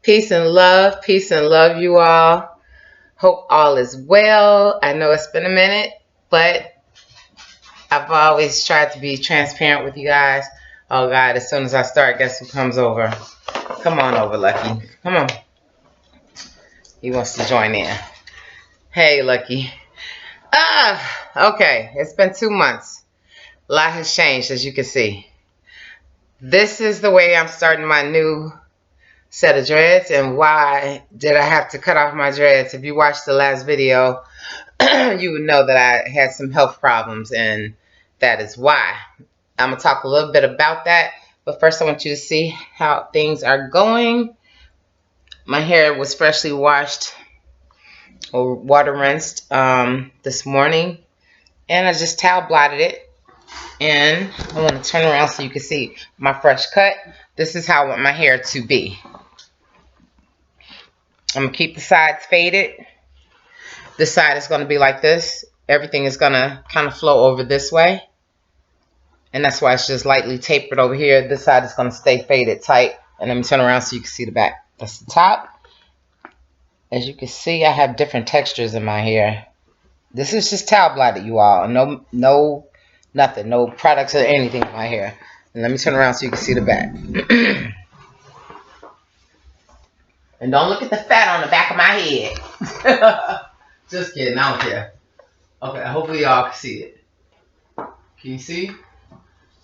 Peace and love, you all. Hope all is well. I know it's been a minute, but I've always tried to be transparent with you guys. Oh God, as soon as I start, guess who comes over? Come on over, Lucky. Come on. He wants to join in. Hey, Lucky. Okay. It's been 2 months. A lot has changed, as you can see. This is the way I'm starting my new set of dreads. And why did I have to cut off my dreads? If you watched the last video, you would know that I had some health problems, and that is why. I'm going to talk a little bit about that, but first I want you to see how things are going. My hair was freshly washed or water rinsed this morning, and I just towel blotted it. And I want to turn around so you can see my fresh cut. This is how I want my hair to be. I'm going to keep the sides faded. This side is going to be like this. Everything is going to kind of flow over this way. And that's why it's just lightly tapered over here. This side is going to stay faded tight. And let me turn around so you can see the back. That's the top. As you can see, I have different textures in my hair. This is just towel blotted, you all. No, nothing. No products or anything in my hair. And let me turn around so you can see the back. And don't look at the fat on the back of my head. Just kidding. I don't care. Okay, hopefully y'all can see it. Can you see?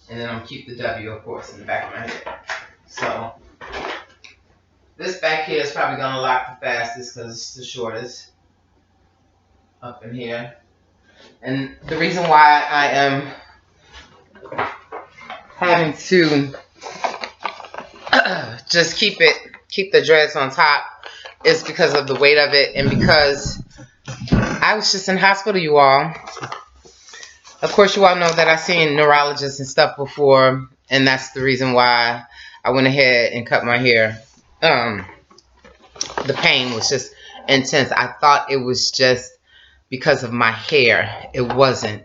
And then I'm going to keep the W, of course, in the back of my head. So, this back here is probably going to lock the fastest because it's the shortest up in here. And the reason why I am having to just keep the dreads on top is because of the weight of it, and because I was just in hospital, you all. Of course, you all know that I've seen neurologists and stuff before, and that's the reason why I went ahead and cut my hair. The pain was just intense. I thought it was just because of my hair. It wasn't.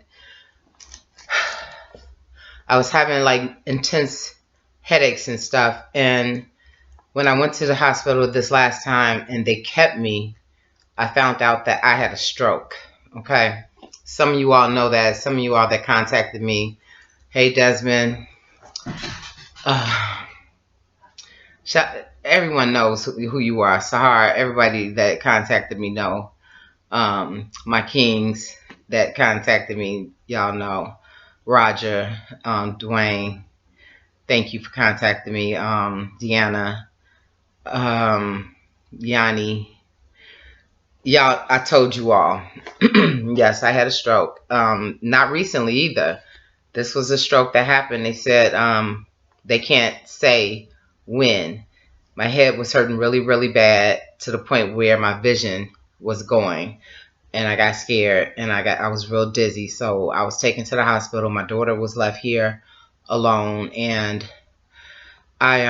I was having like intense headaches and stuff, and when I went to the hospital this last time and they kept me, I found out that I had a stroke. Okay. Some of you all know that. Some of you all that contacted me. Hey, Desmond. Everyone knows who you are. Sahar, everybody that contacted me know. My kings that contacted me, y'all know. Roger, Dwayne, thank you for contacting me. Deanna, Yanni. Y'all, I told you all. Yes, I had a stroke. Not recently either. This was a stroke that happened. They said they can't say when. My head was hurting really, really bad to the point where my vision was going. And I got scared, and I was real dizzy. So I was taken to the hospital. My daughter was left here alone, and I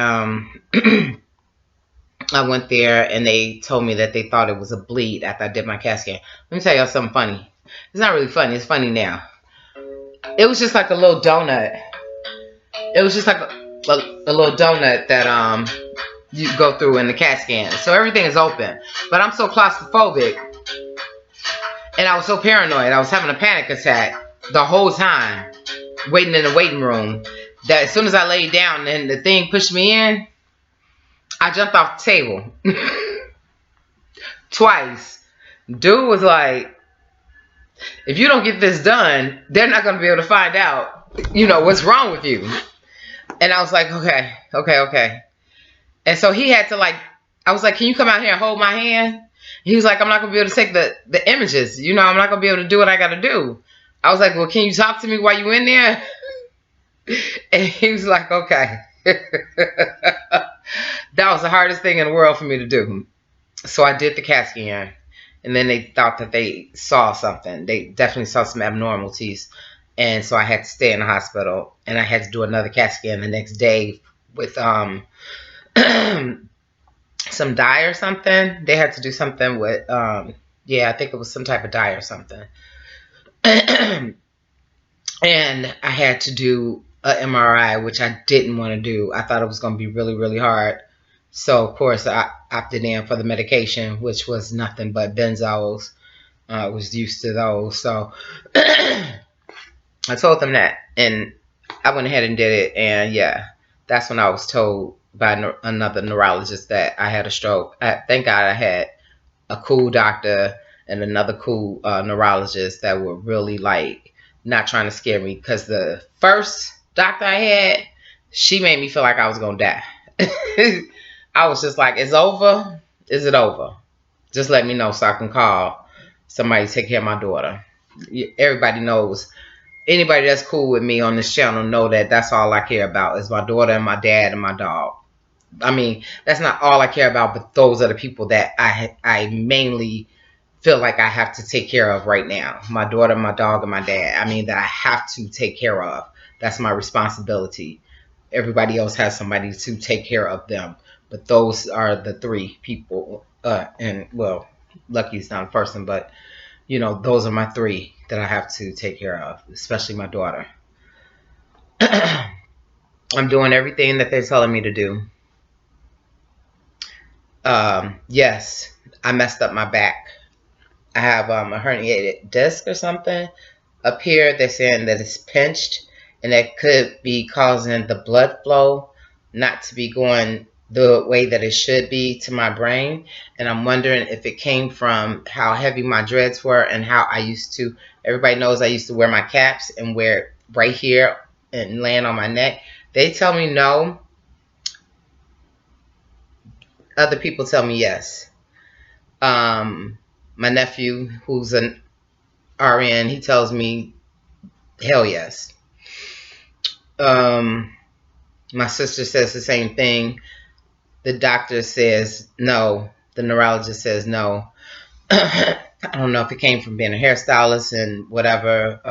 I went there, and they told me that they thought it was a bleed after I did my CAT scan. Let me tell y'all something funny. It's not really funny. It's funny now. It was just like a little donut. It was just like a little donut that you go through in the CAT scan. So everything is open. But I'm so claustrophobic, and I was so paranoid. I was having a panic attack the whole time, waiting in the waiting room, that as soon as I laid down and the thing pushed me in, I jumped off the table. Twice. Dude was like, if you don't get this done, they're not going to be able to find out, what's wrong with you. And I was like, okay. And so he had to I was like, can you come out here and hold my hand? He was like, I'm not going to be able to take the images. I'm not going to be able to do what I got to do. I was like, well, can you talk to me while you in there? And he was like, okay. That was the hardest thing in the world for me to do. So I did the CAT scan, and then they thought that they saw something. They definitely saw some abnormalities, and so I had to stay in the hospital, and I had to do another CAT scan the next day with some dye or something. They had to do something with yeah, I think it was some type of dye or something. And I had to do an MRI, which I didn't want to do. I thought it was going to be really, really hard. So of course I opted in for the medication, which was nothing but benzos. I was used to those. So I told them that, and I went ahead and did it. And yeah, that's when I was told by another neurologist that I had a stroke. Thank God I had a cool doctor and another cool neurologist that were really like not trying to scare me, because the first doctor I had, she made me feel like I was gonna die. I was just like, it's over. Is it over? Just let me know so I can call somebody to take care of my daughter. Everybody knows, anybody that's cool with me on this channel know that that's all I care about is my daughter and my dad and my dog. I mean, that's not all I care about, but those are the people that I mainly feel like I have to take care of right now. My daughter, my dog, and my dad. I mean, that I have to take care of. That's my responsibility. Everybody else has somebody to take care of them. But those are the three people. And, well, Lucky's not a person, but, you know, those are my three that I have to take care of, especially my daughter. I'm doing everything that they're telling me to do. Yes, I messed up my back. I have a herniated disc or something up here. They're saying that it's pinched, and that could be causing the blood flow not to be going the way that it should be to my brain. And I'm wondering if it came from how heavy my dreads were and how I used to. Everybody knows I used to wear my caps and wear it right here and land on my neck. They tell me no. Other people tell me yes. My nephew, who's an RN, he tells me hell yes. My sister says the same thing. The doctor says no. The neurologist says no. I don't know if it came from being a hairstylist and whatever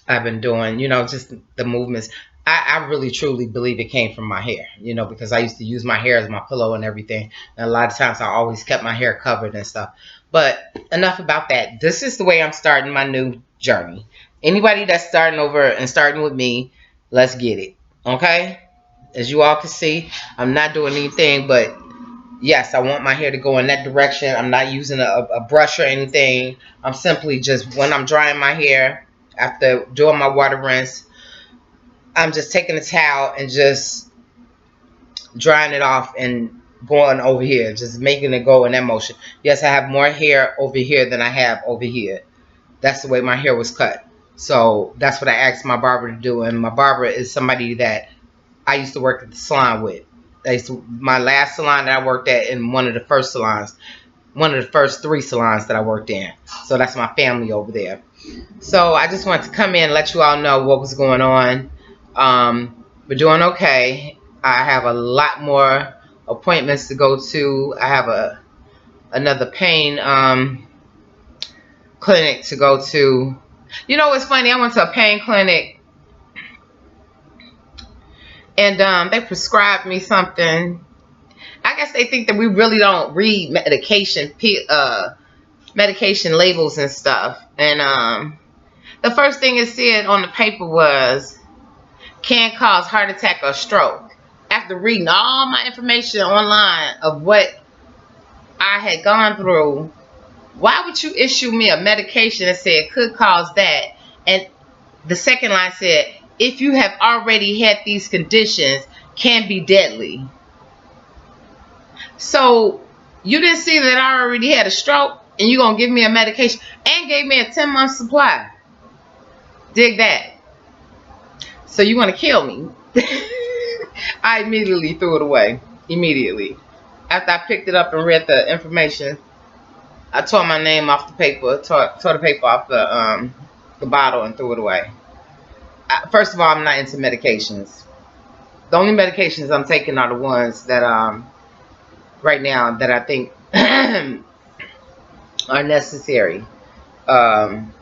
I've been doing, you know, just the movements. I really truly believe it came from my hair, you know, because I used to use my hair as my pillow and everything. And a lot of times I always kept my hair covered and stuff. But enough about that. This is the way I'm starting my new journey. Anybody that's starting over and starting with me, let's get it. Okay? As you all can see, I'm not doing anything, but yes, I want my hair to go in that direction. I'm not using a brush or anything. I'm simply just, when I'm drying my hair, after doing my water rinse, I'm just taking a towel and just drying it off and going over here, just making it go in that motion. Yes, I have more hair over here than I have over here. That's the way my hair was cut. So that's what I asked my barber to do. And my barber is somebody that I used to work at the salon with. My last salon that I worked at, in one of the first salons, one of the first 3 salons that I worked in. So that's my family over there. So I just wanted to come in and let you all know what was going on. We're doing okay. I have a lot more appointments to go to. I have another pain clinic to go to. You know what's funny? I went to a pain clinic and they prescribed me something. I guess they think that we really don't read medication labels and stuff. And the first thing it said on the paper was, can cause heart attack or stroke. After reading all my information online of what I had gone through, why would you issue me a medication that said could cause that? And the second line said, if you have already had these conditions, can be deadly. So you didn't see that I already had a stroke and you're going to give me a medication and gave me a 10-month supply. Dig that. So you want to kill me. I immediately threw it away. Immediately. After I picked it up and read the information, I tore my name off the paper, tore the paper off the bottle and threw it away. First of all, I'm not into medications. The only medications I'm taking are the ones that right now that I think are necessary. I'm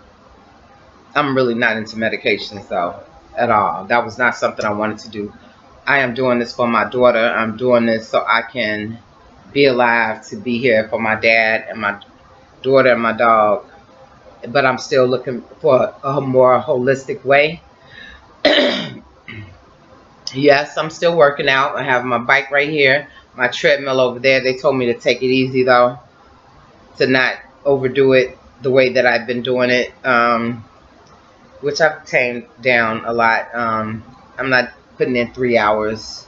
really not into medications though, at all. That was not something I wanted to do. I am doing this for my daughter. I'm doing this so I can be alive to be here for my dad and my daughter and my dog. But I'm still looking for a more holistic way. Yes, I'm still working out. I have my bike right here, my treadmill over there. They told me to take it easy though, to not overdo it the way that I've been doing it, which I've tamed down a lot. I'm not putting in 3 hours.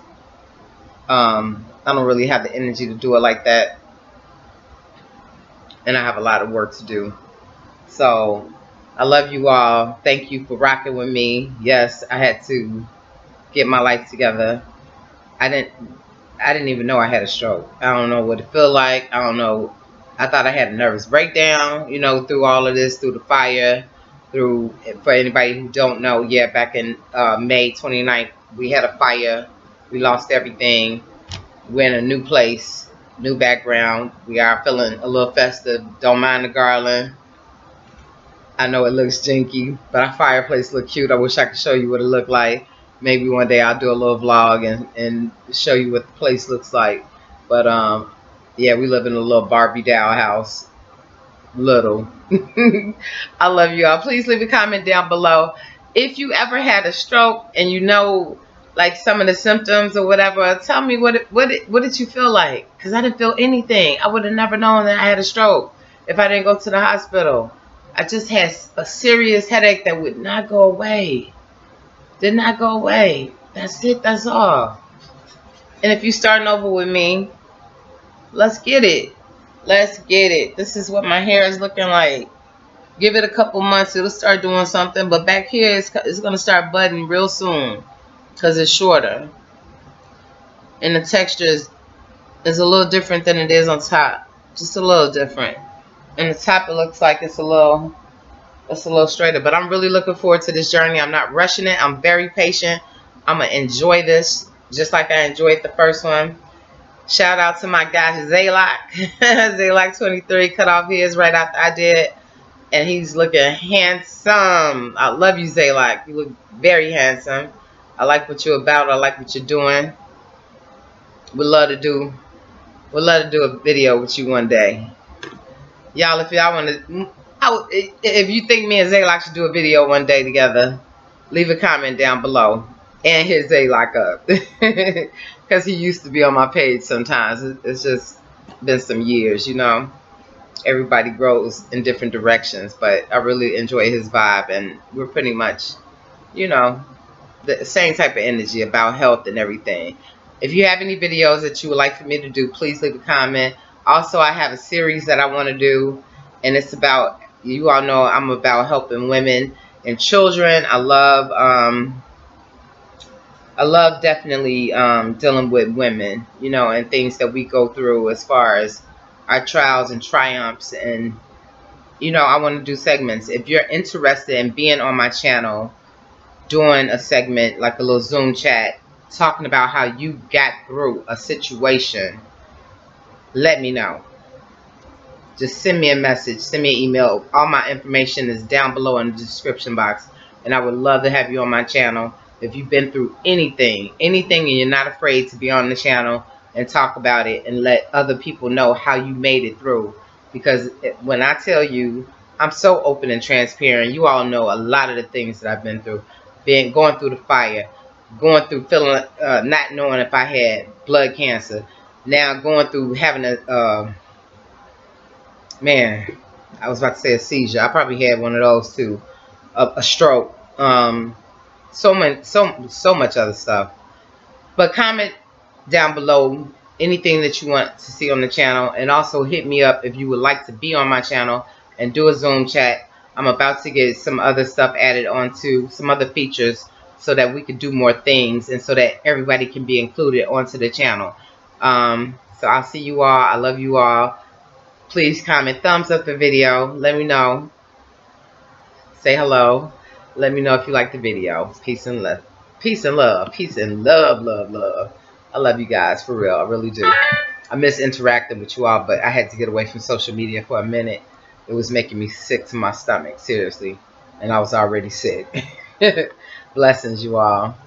I don't really have the energy to do it like that, and I have a lot of work to do. So I love you all. Thank you for rocking with me. Yes, I had to get my life together. I didn't I didn't even know I had a stroke. I don't know what it felt like. I don't know. I thought I had a nervous breakdown, through all of this, through the fire, through, for anybody who don't know, yeah, back in May 29th, we had a fire. We lost everything. We're in a new place, new background. We are feeling a little festive. Don't mind the garland. I know it looks jinky, but our fireplace look cute. I wish I could show you what it looked like. Maybe one day I'll do a little vlog and show you what the place looks like. But yeah, we live in a little Barbie doll house. Little. I love you all. Please leave a comment down below. If you ever had a stroke and like some of the symptoms or whatever, tell me what did you feel like? Because I didn't feel anything. I would have never known that I had a stroke if I didn't go to the hospital. I just had a serious headache that would not go away. Did not go away. That's it. That's all. And if you're starting over with me, let's get it. Let's get it. This is what my hair is looking like. Give it a couple months, it'll start doing something. But back here, it's going to start budding real soon because it's shorter. And the texture is a little different than it is on top. Just a little different. And the top, it looks like it's a little straighter. But I'm really looking forward to this journey. I'm not rushing it. I'm very patient. I'm going to enjoy this just like I enjoyed the first one. Shout out to my guy, Zaylock. Zaylock 23 cut off his right after I did. And he's looking handsome. I love you, Zaylock. You look very handsome. I like what you're about. I like what you're doing. Would love to do a video with you one day. Y'all, if y'all want to, if you think me and Zaylock should do a video one day together, leave a comment down below and hit Zaylock up. Because he used to be on my page sometimes. It's just been some years, Everybody grows in different directions, but I really enjoy his vibe, and we're pretty much, the same type of energy about health and everything. If you have any videos that you would like for me to do, please leave a comment. Also, I have a series that I want to do, and it's about, you all know I'm about helping women and children. I love definitely dealing with women, and things that we go through as far as our trials and triumphs. And I want to do segments. If you're interested in being on my channel, doing a segment like a little Zoom chat, talking about how you got through a situation, let me know. Just send me a message, send me an email. All my information is down below in the description box. And I would love to have you on my channel. If you've been through anything, and you're not afraid to be on the channel and talk about it and let other people know how you made it through. Because when I tell you, I'm so open and transparent. You all know a lot of the things that I've been through. Going through the fire, going through feeling, not knowing if I had blood cancer. Now going through having a, man, I was about to say a seizure. I probably had one of those too. A stroke. So much other stuff. But comment down below anything that you want to see on the channel, and also hit me up if you would like to be on my channel and do a Zoom chat. I'm about to get some other stuff added onto, some other features, so that we could do more things and so that everybody can be included onto the channel. So I'll see you all. I love you all. Please comment, thumbs up the video. Let me know. Say hello. Let me know if you like the video. Peace and love. Peace and love. Peace and love, love, love. I love you guys, for real. I really do. I miss interacting with you all, but I had to get away from social media for a minute. It was making me sick to my stomach, seriously. And I was already sick. Blessings, you all.